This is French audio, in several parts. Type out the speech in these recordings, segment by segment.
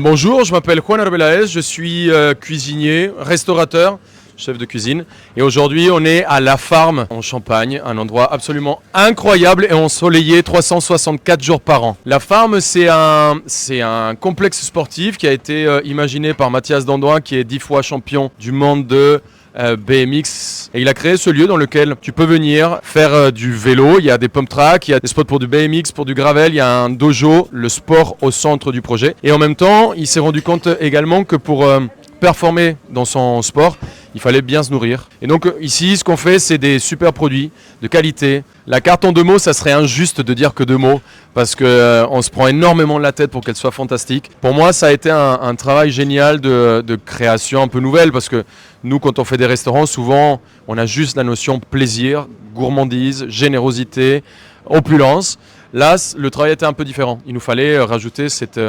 Bonjour, je m'appelle Juan Arbelaez, je suis cuisinier, restaurateur, chef de cuisine. Et aujourd'hui, on est à La Farm en Champagne, un endroit absolument incroyable et ensoleillé 364 jours par an. La Farm, c'est un complexe sportif qui a été imaginé par Mathias Dandoin, qui est 10 fois champion du monde de BMX, et il a créé ce lieu dans lequel tu peux venir faire du vélo. Il y a des pump tracks, il y a des spots pour du BMX, pour du gravel, il y a un dojo, le sport au centre du projet. Et en même temps, il s'est rendu compte également que pour performer dans son sport, il fallait bien se nourrir. Et donc ici, ce qu'on fait, c'est des super produits de qualité. La carte en 2 mots, ça serait injuste de dire que 2 mots, parce qu'on se prend énormément la tête pour qu'elle soit fantastique. Pour moi, ça a été un travail génial de création un peu nouvelle, parce que nous, quand on fait des restaurants, souvent, on a juste la notion plaisir, gourmandise, générosité, opulence. Là, le travail était un peu différent. Il nous fallait rajouter cette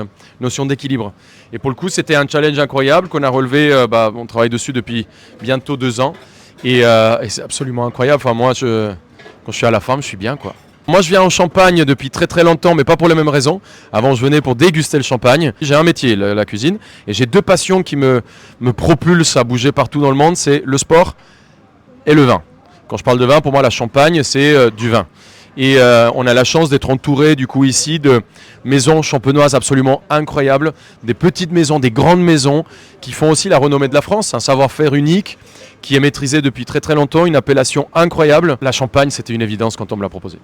notion d'équilibre. Et pour le coup, c'était un challenge incroyable qu'on a relevé. On travaille dessus depuis bientôt 2 ans. Et c'est absolument incroyable. Enfin, moi, quand je suis à La Farm, je suis bien, quoi. Moi, je viens en Champagne depuis très très longtemps, mais pas pour les mêmes raisons. Avant, je venais pour déguster le champagne. J'ai un métier, la cuisine, et j'ai 2 passions qui me propulsent à bouger partout dans le monde. C'est le sport et le vin. Quand je parle de vin, pour moi, la Champagne, c'est du vin. Et on a la chance d'être entouré du coup ici de maisons champenoises absolument incroyables, des petites maisons, des grandes maisons qui font aussi la renommée de la France, un savoir-faire unique qui est maîtrisé depuis très très longtemps, une appellation incroyable. La Champagne, c'était une évidence quand on me l'a proposé.